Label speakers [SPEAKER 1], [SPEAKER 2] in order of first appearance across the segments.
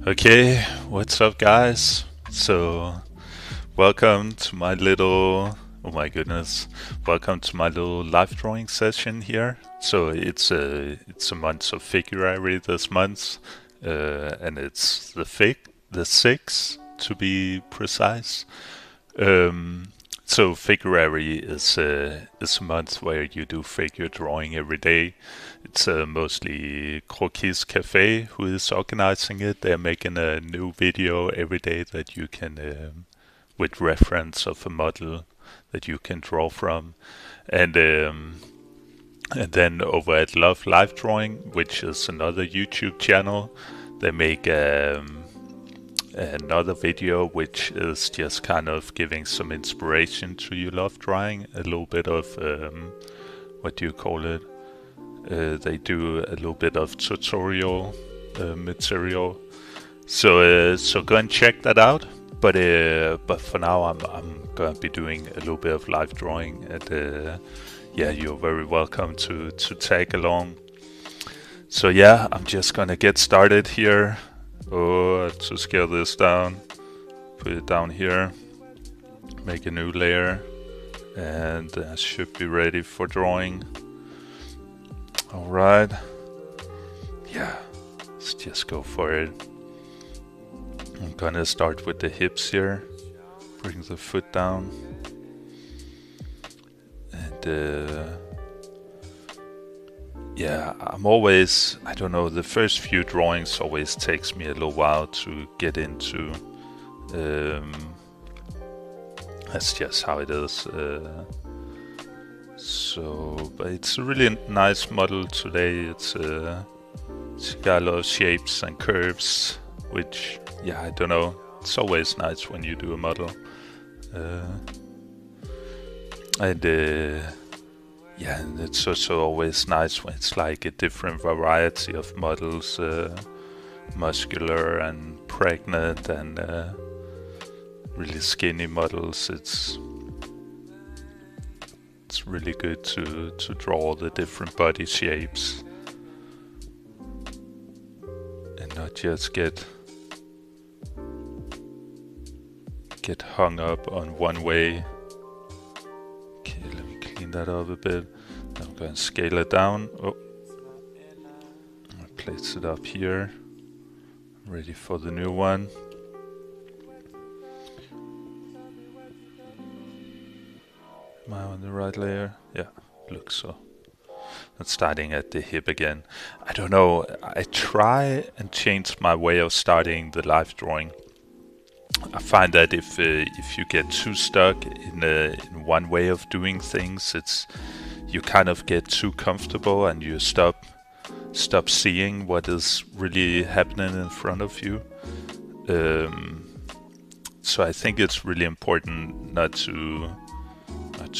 [SPEAKER 1] Okay, what's up, guys? So, welcome to my little, oh my goodness, welcome to my little live drawing session here. So it's a month of Figuary this month, and it's the 6th to be precise. So Figuary is a month where you do figure drawing every day. It's mostly Croquis Cafe who is organizing it. They're making a new video every day that you can, with reference of a model that you can draw from, and then over at Lifedrawing, which is another YouTube channel, they make another video which is just kind of giving some inspiration to you love drawing, a little bit of what do you call it? They do a little bit of tutorial material, so go and check that out. But for now, I'm gonna be doing a little bit of live drawing, and yeah, you're very welcome to tag along. So yeah, I'm just gonna get started here. Oh, to scale this down, put it down here, make a new layer, and I should be ready for drawing. Alright, yeah, let's just go for it. I'm gonna start with the hips here, bring the foot down, and yeah, I don't know, the first few drawings always takes me a little while to get into. That's just how it is. But it's a really nice model today. It's got a lot of shapes and curves, which, yeah, I don't know. It's always nice when you do a model. Yeah, and it's also always nice when it's like a different variety of models, muscular and pregnant and really skinny models. It's really good to draw the different body shapes and not just get hung up on one way. Okay, let me clean that up a bit. I'm going to scale it down. Oh, I'll place it up here. Ready for the new one. Am I on the right layer? Yeah, looks so. And starting at the hip again. I don't know. I try and change my way of starting the live drawing. I find that if you get too stuck in one way of doing things, you kind of get too comfortable and you stop seeing what is really happening in front of you. So I think it's really important not to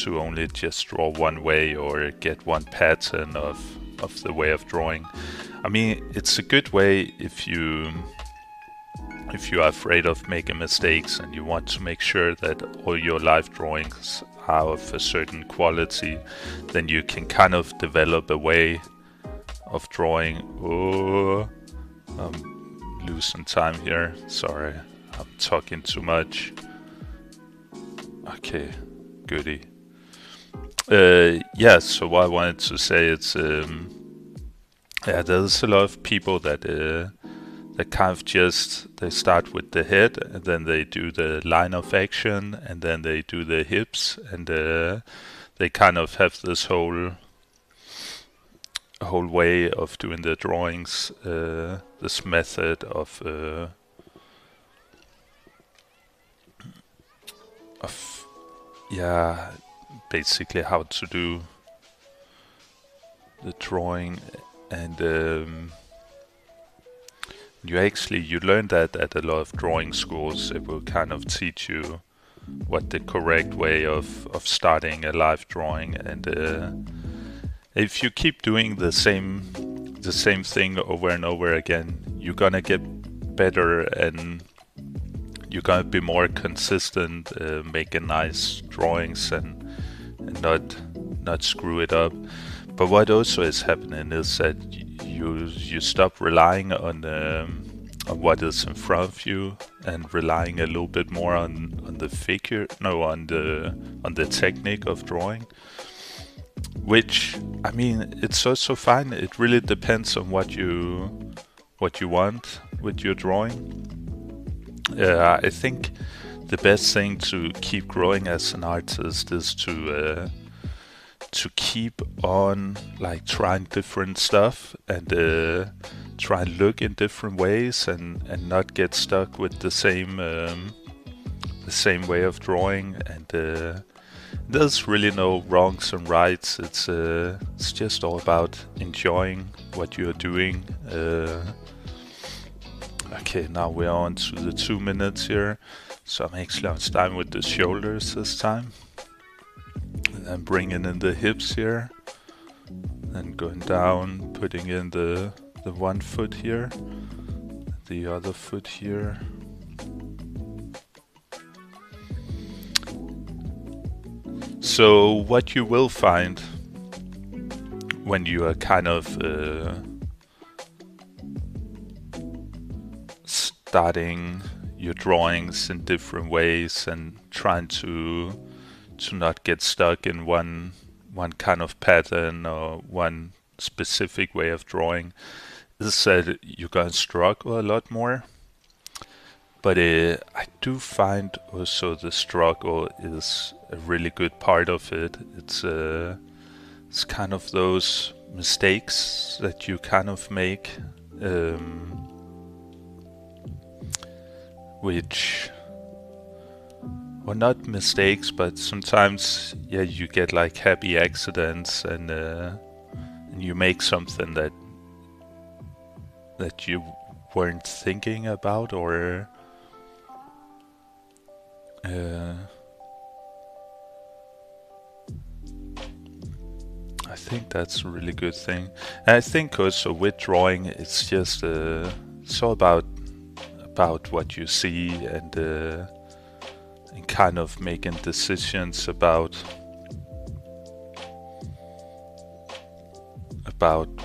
[SPEAKER 1] only just draw one way or get one pattern of the way of drawing. I mean, it's a good way if you are afraid of making mistakes and you want to make sure that all your live drawings are of a certain quality, then you can kind of develop a way of drawing. Oh, I'm losing time here. Sorry, I'm talking too much. Okay, goody. Yeah, so what I wanted to say is, yeah, there's a lot of people that kind of they start with the head and then they do the line of action and then they do the hips, and they kind of have this whole way of doing the drawings, this method of yeah, basically how to do the drawing. And you learn that at a lot of drawing schools. It will kind of teach you what the correct way of starting a live drawing, and if you keep doing the same thing over and over again, you're gonna get better and you're gonna be more consistent, making nice drawings and not screw it up. But what also is happening is that you stop relying on what is in front of you and relying a little bit more on the figure, no, on the technique of drawing. Which, I mean, it's also fine. It really depends on what you want with your drawing. I think the best thing to keep growing as an artist is to keep on like trying different stuff and try and look in different ways and not get stuck with the same way of drawing. And there's really no wrongs and rights. It's just all about enjoying what you're doing. Okay, now we're on to the 2 minutes here. So I'm actually starting with the shoulders this time. And then bringing in the hips here. Then going down, putting in the one foot here. The other foot here. So what you will find when you are kind of starting your drawings in different ways and trying to not get stuck in one kind of pattern or one specific way of drawing, is that you're gonna struggle a lot more. But I do find also the struggle is a really good part of it. It's kind of those mistakes that you kind of make, which, well, not mistakes, but sometimes, yeah, you get like happy accidents and you make something that you weren't thinking about, or I think that's a really good thing. And I think also with drawing, it's just it's all about what you see and kind of making decisions about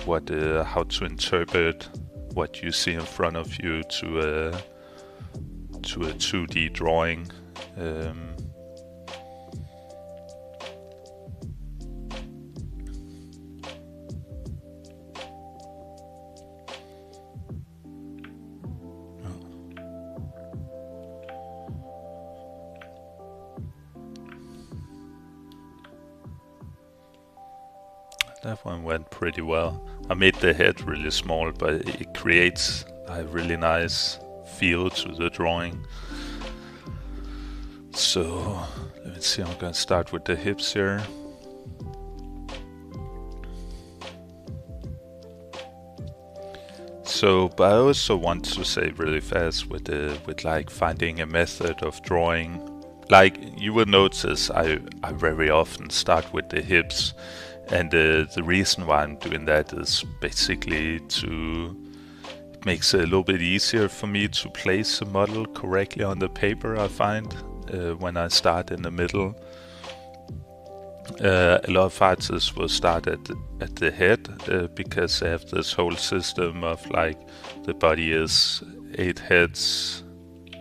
[SPEAKER 1] what how to interpret what you see in front of you to a 2D drawing. That one went pretty well. I made the head really small, but it creates a really nice feel to the drawing. So let me see, I'm gonna start with the hips here. So, but I also want to say really fast with like finding a method of drawing. Like you will notice, I very often start with the hips, and the reason why I'm doing that is basically it makes it a little bit easier for me to place the model correctly on the paper. I find when I start in the middle. A lot of artists will start at the head because they have this whole system of like the body is 8 heads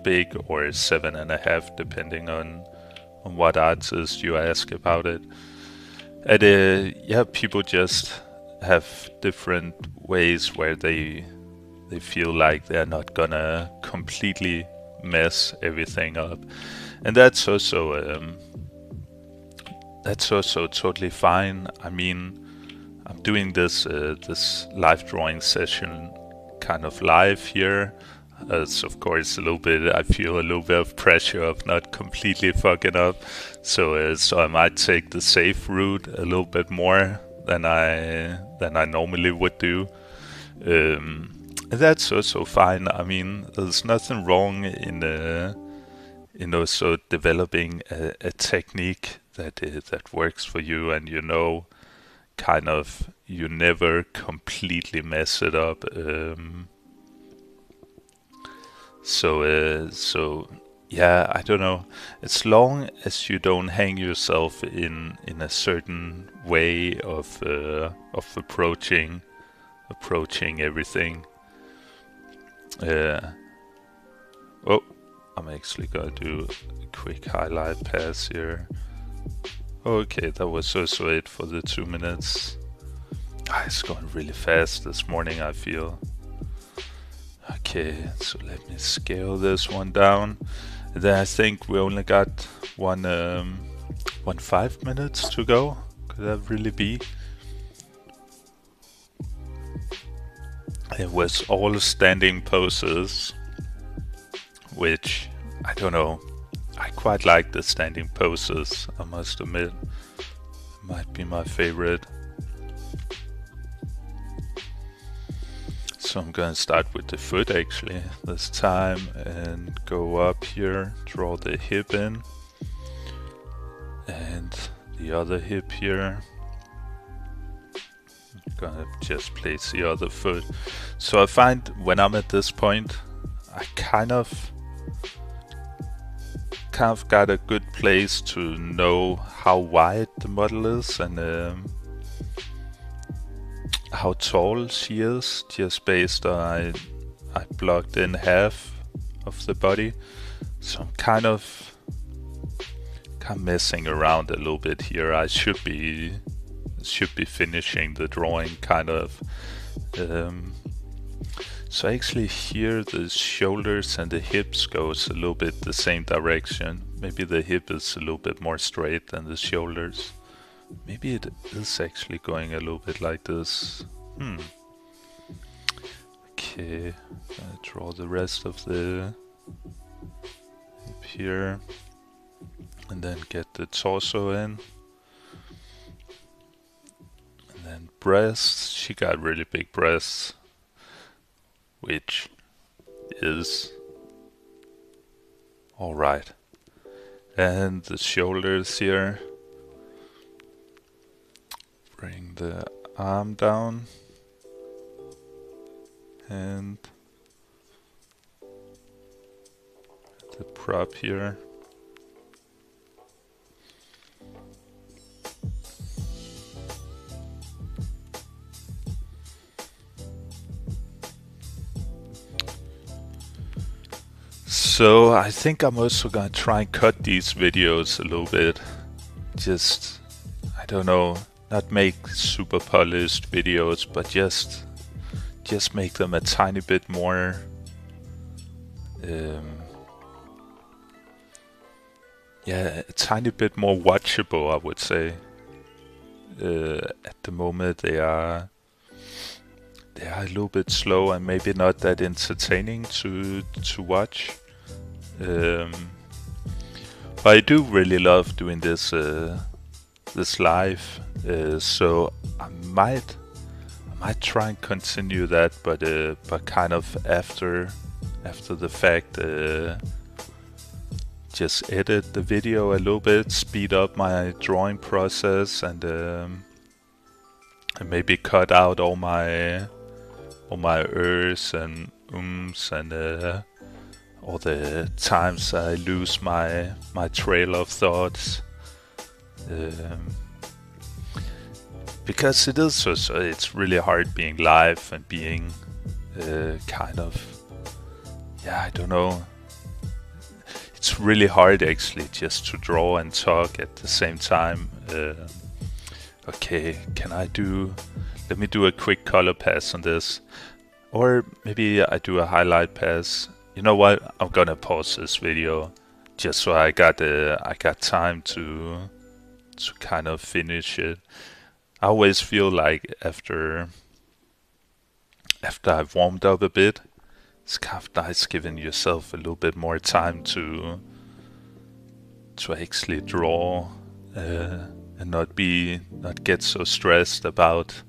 [SPEAKER 1] big or 7.5, depending on what artist you ask about it. And yeah, people just have different ways where they feel like they're not gonna completely mess everything up, and that's also totally fine. I mean, I'm doing this live drawing session kind of live here. So of course I feel a little bit of pressure of not completely fucking up. So I might take the safe route a little bit more than I normally would do. And that's also fine. I mean, there's nothing wrong in also developing a technique that works for you, and kind of you never completely mess it up. So yeah, I don't know. As long as you don't hang yourself in a certain way of approaching everything, Oh, I'm actually gonna do a quick highlight pass here. Okay, that was also it for the 2 minutes. It's going really fast this morning, I feel. Okay, so let me scale this one down. And then I think we only got one 5 minutes to go. Could that really be? It was all standing poses, which, I don't know, I quite like the standing poses, I must admit. It might be my favorite. So I'm gonna start with the foot actually this time and go up here, draw the hip in, and the other hip here. I'm gonna just place the other foot. So I find when I'm at this point, I kind of got a good place to know how wide the model is and how tall she is, just based on I blocked in half of the body. So I'm kind of messing around a little bit here. I should be finishing the drawing kind of. So actually here the shoulders and the hips goes a little bit the same direction. Maybe the hip is a little bit more straight than the shoulders. Maybe it is actually going a little bit like this. Okay, gonna draw the rest of the hip here. And then get the torso in. And then breasts. She got really big breasts, which is alright. And the shoulders here. Bring the arm down. And the prop here. So I think I'm also gonna try and cut these videos a little bit. Just, I don't know, not make super polished videos, but just make them a tiny bit more a tiny bit more watchable, I would say. At the moment they are a little bit slow and maybe not that entertaining to watch. But I do really love doing this live, so I might try and continue that, but kind of after the fact. Just edit the video a little bit, speed up my drawing process, and maybe cut out all my ers and and all the times I lose my trail of thoughts. Because it's really hard being live and being kind of, I don't know. It's really hard actually just to draw and talk at the same time. Okay, let me do a quick color pass on this. Or maybe I do a highlight pass. You know what? I'm gonna pause this video just so I got time to kind of finish it. I always feel like after I've warmed up a bit, it's kind of nice giving yourself a little bit more time to actually draw and not get so stressed about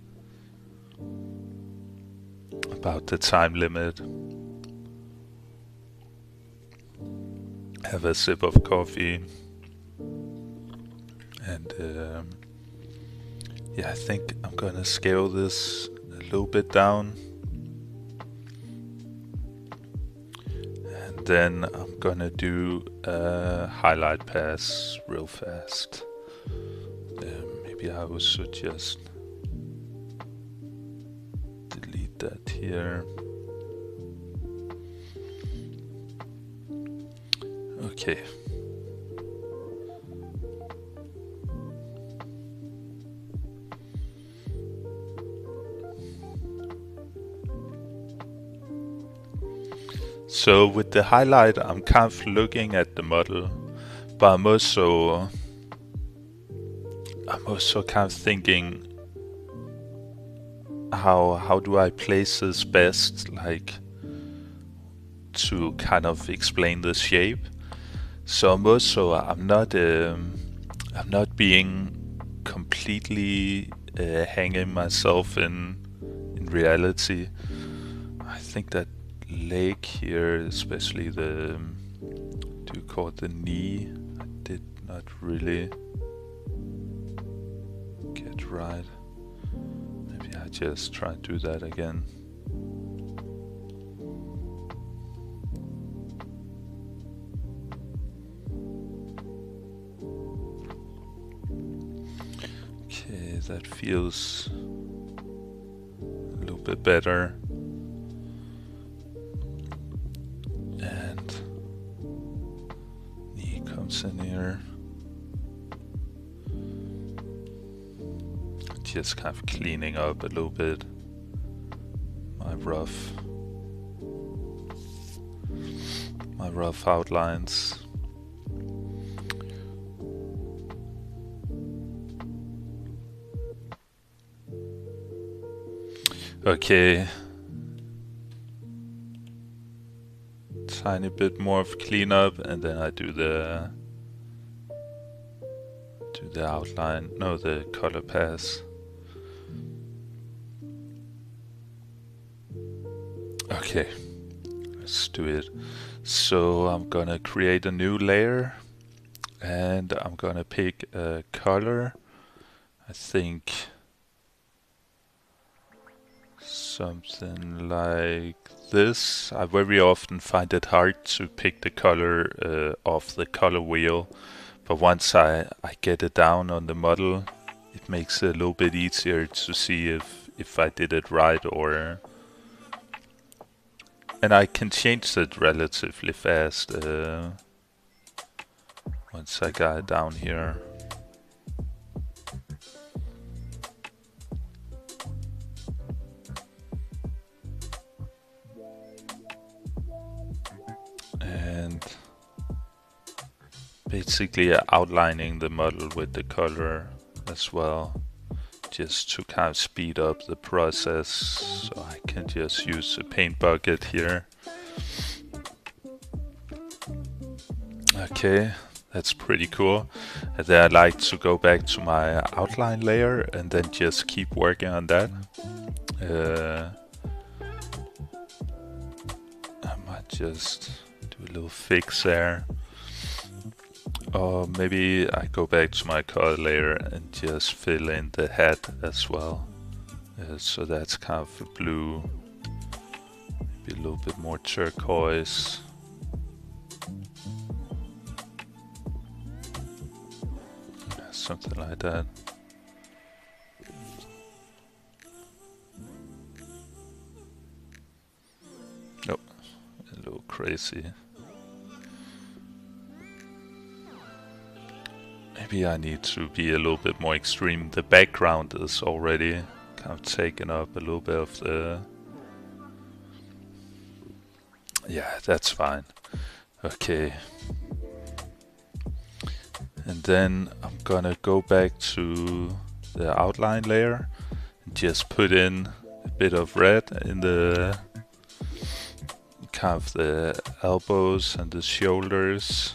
[SPEAKER 1] the time limit. Have a sip of coffee, and I think I'm gonna scale this a little bit down, and then I'm gonna do a highlight pass real fast. Maybe I should just delete that here. Okay. So with the highlight, I'm kind of looking at the model, but I'm also kind of thinking, how do I place this best, like to kind of explain the shape. So I'm not being completely hanging myself in reality. I think that leg here, especially the do you call it the knee, I did not really get right. Maybe I just try and do that again. Okay, that feels a little bit better. And knee comes in here. Just kind of cleaning up a little bit my rough outlines. Okay, tiny bit more of cleanup, and then I do the outline, no, the color pass. Okay, let's do it. So I'm gonna create a new layer, and I'm gonna pick a color. I think something like this. I very often find it hard to pick the color off the color wheel, but once I get it down on the model, it makes it a little bit easier to see if I did it right, or and I can change it relatively fast once I got it down here. And basically outlining the model with the color as well, just to kind of speed up the process. So I can just use a paint bucket here. Okay, that's pretty cool. And then I like to go back to my outline layer and then just keep working on that. I might just do a little fix there. Or maybe I go back to my color layer and just fill in the head as well. So that's kind of a blue, maybe a little bit more turquoise. Something like that. Nope, a little crazy. Maybe I need to be a little bit more extreme. The background is already kind of taking up a little bit of the... Yeah, that's fine. Okay. And then I'm gonna go back to the outline layer and just put in a bit of red in the kind of the elbows and the shoulders.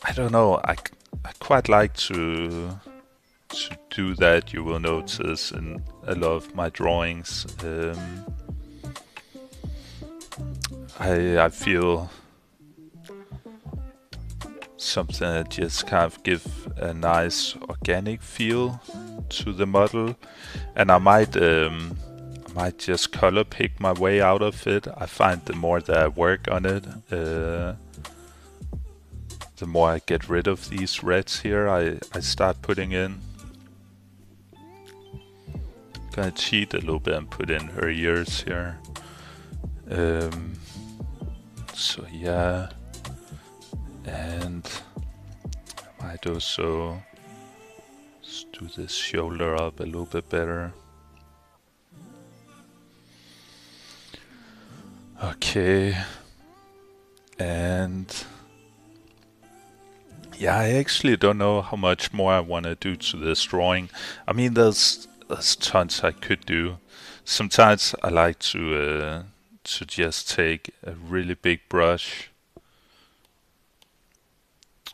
[SPEAKER 1] I don't know, I quite like to do that. You will notice in a lot of my drawings. I feel something that just kind of give a nice organic feel to the model, and I might just color pick my way out of it. I find the more that I work on it, the more I get rid of these reds here, I start putting in. Gonna cheat a little bit and put in her ears here. So yeah, And I might also do this shoulder up a little bit better. Okay. And yeah, I actually don't know how much more I want to do to this drawing. I mean, there's tons I could do. Sometimes I like to just take a really big brush.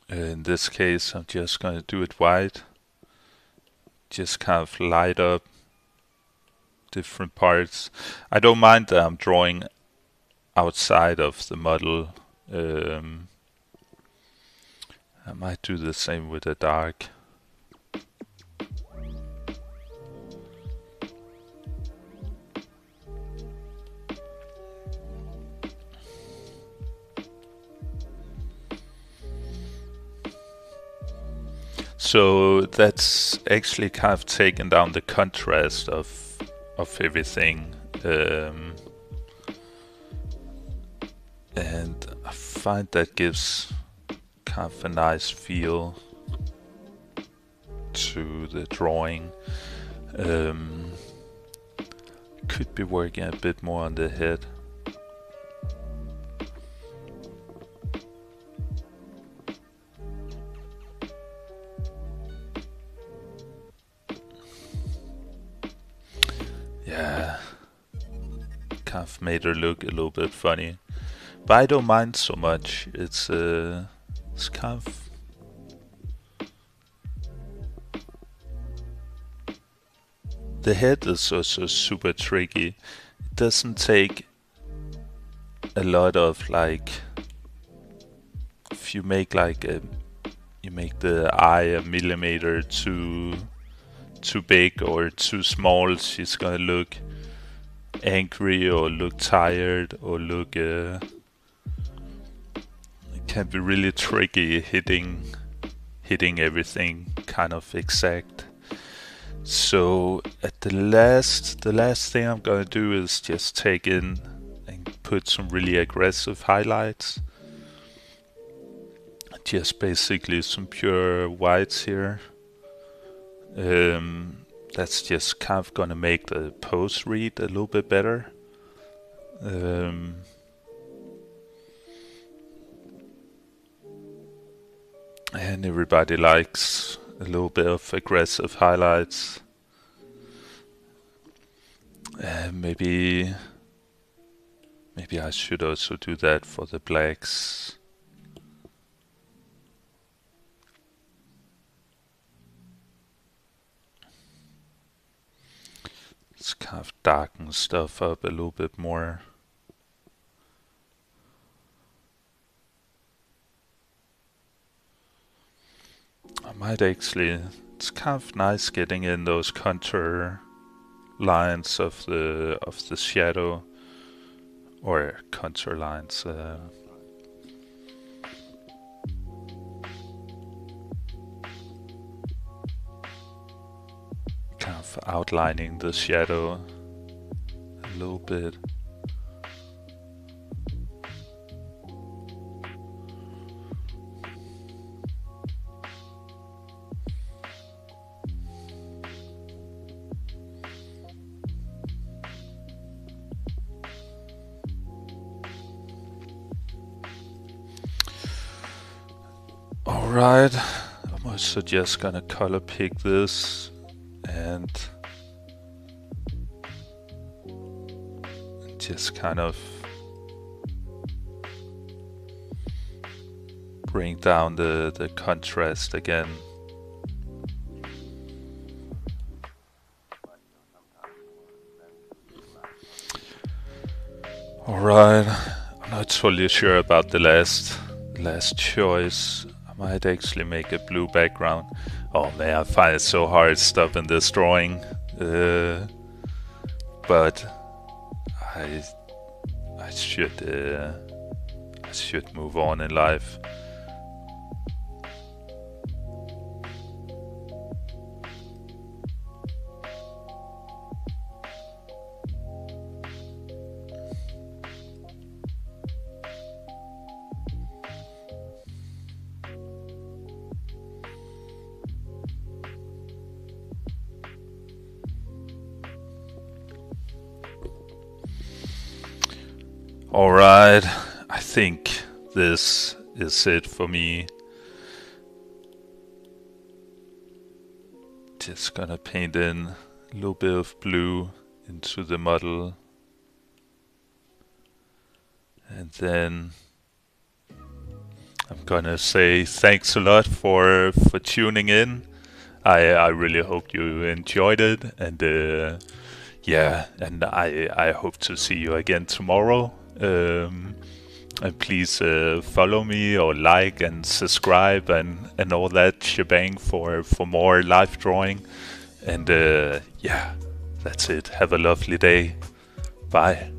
[SPEAKER 1] In this case, I'm just going to do it white. Just kind of light up different parts. I don't mind that I'm drawing outside of the model. I might do the same with the dark. So that's actually kind of taken down the contrast of everything. And I find that gives kind of a nice feel to the drawing. Could be working a bit more on the head. Yeah, kind of made her look a little bit funny. But I don't mind so much. It's kind of... The head is also super tricky. It doesn't take a lot of like... If you make like you make the eye a millimeter too big or too small, she's gonna look angry or look tired or look... It can be really tricky hitting everything kind of exact. So at the last thing I'm gonna do is just take in and put some really aggressive highlights. Just basically some pure whites here. That's just kind of gonna make the pose read a little bit better. And everybody likes a little bit of aggressive highlights. Maybe I should also do that for the blacks. Let's kind of darken stuff up a little bit more. I might actually... It's kind of nice getting in those contour lines of the shadow, or contour lines. Kind of outlining the shadow a little bit. Alright, I'm also just gonna color pick this and just kind of bring down the contrast again. Alright, I'm not totally sure about the last choice. I might actually make a blue background. Oh man, I find it so hard stopping this drawing. But I should move on in life. Alright, I think this is it for me. Just gonna paint in a little bit of blue into the model. And then I'm gonna say thanks a lot for tuning in. I really hope you enjoyed it, and yeah, and I hope to see you again tomorrow. And please follow me or like and subscribe and all that shebang for more live drawing. And yeah, that's it. Have a lovely day. Bye.